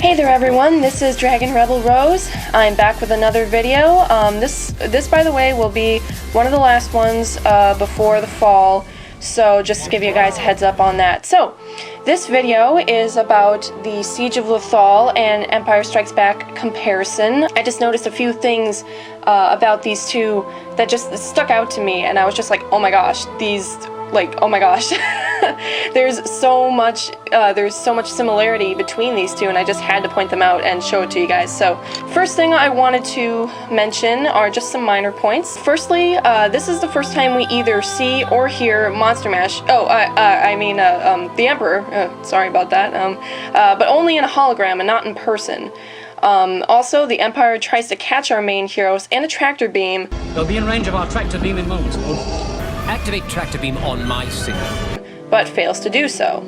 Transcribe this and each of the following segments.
Hey there everyone, this is DragonRebelRose. I'm back with another video. This by the way will be one of the last ones before the fall, so just to give you guys a heads up on that. So, this video is about the Siege of Lothal and Empire Strikes Back comparison. I just noticed a few things about these two that just stuck out to me, and I was just like, oh my gosh, oh my gosh. There's so much similarity between these two, and I just had to point them out and show it to you guys. So, first thing I wanted to mention are just some minor points. Firstly, this is the first time we either see or hear Monster Mash. The Emperor. Sorry about that. But only in a hologram and not in person. Also, the Empire tries to catch our main heroes and a tractor beam. They'll be in range of our tractor beam in moments. Activate tractor beam on my signal. But fails to do so.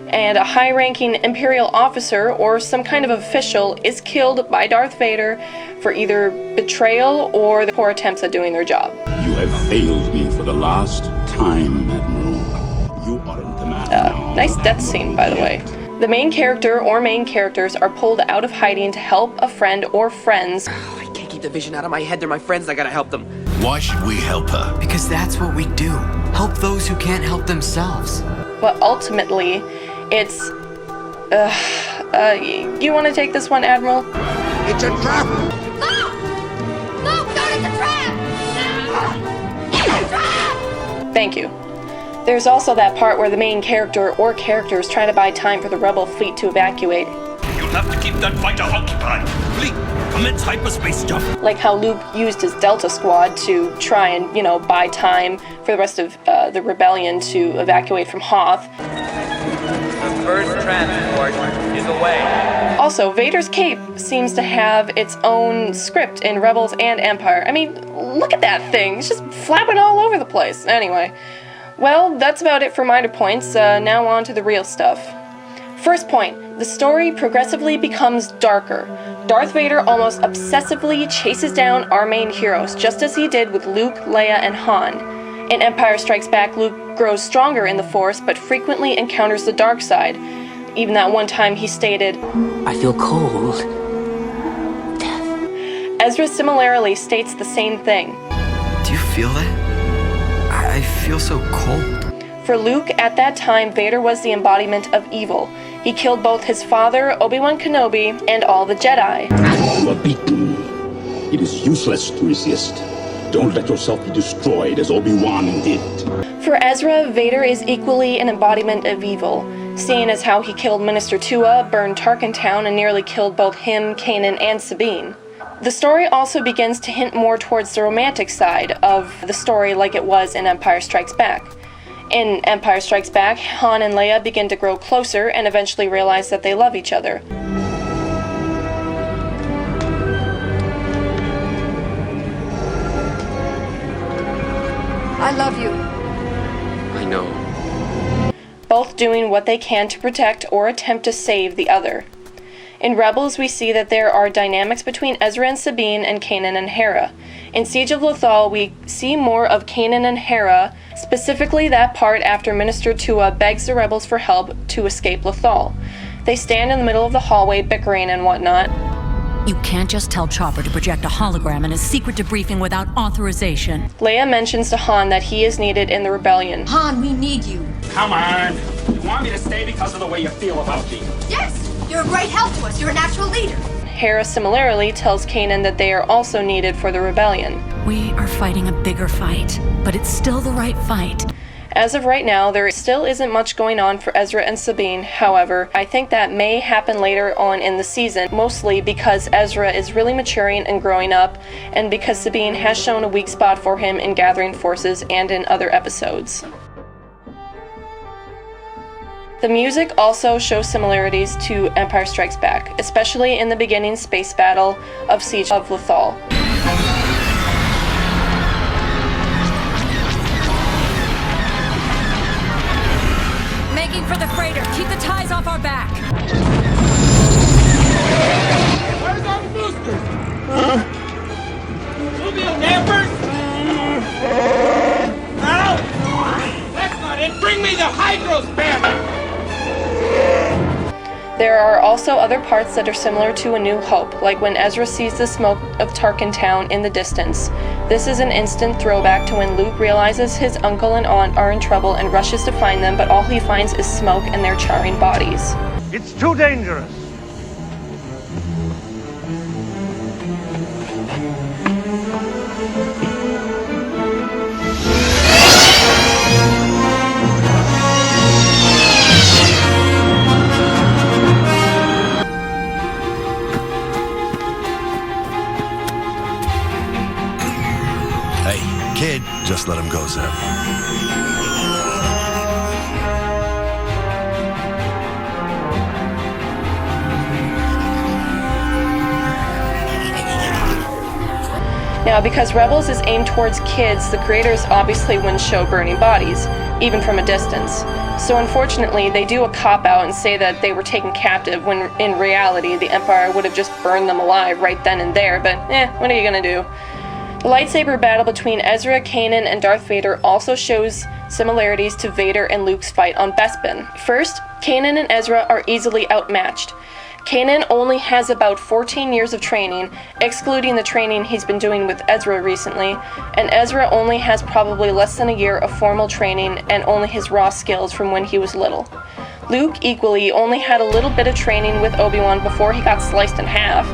And a high-ranking Imperial officer or some kind of official is killed by Darth Vader for either betrayal or the poor attempts at doing their job. You have failed me for the last time, Admiral. You are in command now. Nice death scene, by the way. The main character or main characters are pulled out of hiding to help a friend or friends. I can't keep the vision out of my head. They're my friends. I gotta help them. Why should we help her? Because that's what we do. Help those who can't help themselves. But ultimately, it's... you want to take this one, Admiral? It's a trap! No, don't hit the trap! Hit the trap! Thank you. There's also that part where the main character or characters try to buy time for the rebel fleet to evacuate. You'll have to keep that fighter occupied. Fleet, commence hyperspace jump. Like how Luke used his Delta Squad to try and, buy time for the rest of the rebellion to evacuate from Hoth. The first transport is away. Also, Vader's cape seems to have its own script in Rebels and Empire. I mean, look at that thing. It's just flapping all over the place. Anyway. Well, that's about it for minor points. Now on to the real stuff. First point, the story progressively becomes darker. Darth Vader almost obsessively chases down our main heroes, just as he did with Luke, Leia, and Han. In Empire Strikes Back, Luke grows stronger in the Force, but frequently encounters the dark side. Even that one time he stated, I feel cold. Death. Ezra similarly states the same thing. Do you feel that? I feel so cold. For Luke, at that time, Vader was the embodiment of evil. He killed both his father, Obi-Wan Kenobi, and all the Jedi. You are beaten. It is useless to resist. Don't let yourself be destroyed as Obi-Wan did. For Ezra, Vader is equally an embodiment of evil, seeing as how he killed Minister Tua, burned Tarkin Town, and nearly killed both him, Kanan, and Sabine. The story also begins to hint more towards the romantic side of the story like it was in Empire Strikes Back. In Empire Strikes Back, Han and Leia begin to grow closer and eventually realize that they love each other. I love you. I know. Both doing what they can to protect or attempt to save the other. In Rebels, we see that there are dynamics between Ezra and Sabine and Kanan and Hera. In Siege of Lothal, we see more of Kanan and Hera, specifically that part after Minister Tua begs the rebels for help to escape Lothal. They stand in the middle of the hallway bickering and whatnot. You can't just tell Chopper to project a hologram in a secret debriefing without authorization. Leia mentions to Han that he is needed in the rebellion. Han, we need you. Come on. You want me to stay because of the way you feel about me? Yes, you're a great help to us. You're a natural leader. Hera similarly tells Kanan that they are also needed for the rebellion. We are fighting a bigger fight, but it's still the right fight. As of right now, there still isn't much going on for Ezra and Sabine. However, I think that may happen later on in the season, mostly because Ezra is really maturing and growing up, and because Sabine has shown a weak spot for him in gathering forces and in other episodes. The music also shows similarities to Empire Strikes Back, especially in the beginning space battle of Siege of Lothal. Making for the freighter. Keep the ties off our back. Where's our boosters? Move your nappers! Ow! Bring me the Hydrospam! There are also other parts that are similar to A New Hope, like when Ezra sees the smoke of Tarkin Town in the distance. This is an instant throwback to when Luke realizes his uncle and aunt are in trouble and rushes to find them, but all he finds is smoke and their charring bodies. It's too dangerous. Kid, just let him go, Zeb. Now, because Rebels is aimed towards kids, the creators obviously wouldn't show burning bodies, even from a distance. So unfortunately, they do a cop-out and say that they were taken captive, when in reality, the Empire would have just burned them alive right then and there, but what are you gonna do? The lightsaber battle between Ezra, Kanan, and Darth Vader also shows similarities to Vader and Luke's fight on Bespin. First, Kanan and Ezra are easily outmatched. Kanan only has about 14 years of training, excluding the training he's been doing with Ezra recently, and Ezra only has probably less than a year of formal training and only his raw skills from when he was little. Luke equally only had a little bit of training with Obi-Wan before he got sliced in half,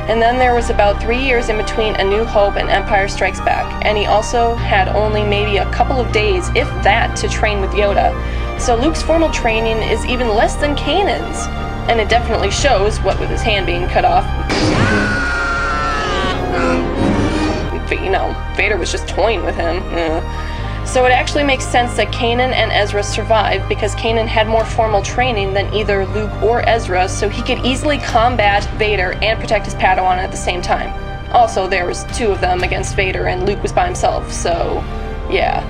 and then there was about 3 years in between A New Hope and Empire Strikes Back, and he also had only maybe a couple of days, if that, to train with Yoda. So Luke's formal training is even less than Kanan's, and it definitely shows, what with his hand being cut off. But, you know, Vader was just toying with him. So it actually makes sense that Kanan and Ezra survived, because Kanan had more formal training than either Luke or Ezra, so he could easily combat Vader and protect his Padawan at the same time. Also, there was 2 of them against Vader and Luke was by himself, so yeah.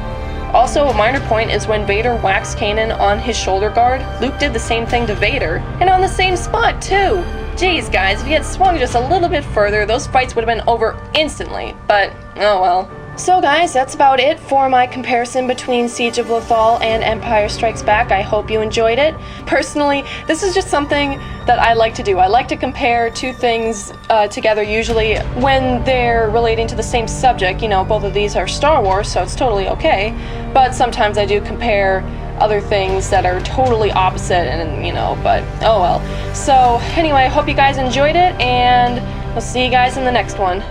Also, a minor point is when Vader whacks Kanan on his shoulder guard, Luke did the same thing to Vader, and on the same spot too! Jeez guys, if he had swung just a little bit further, those fights would have been over instantly, but oh well. So guys, that's about it for my comparison between Siege of Lothal and Empire Strikes Back. I hope you enjoyed it. Personally, this is just something that I like to do. I like to compare 2 things together, usually when they're relating to the same subject. You know, both of these are Star Wars, so it's totally okay. But sometimes I do compare other things that are totally opposite, and you know, but oh well. So anyway, I hope you guys enjoyed it, and we'll see you guys in the next one.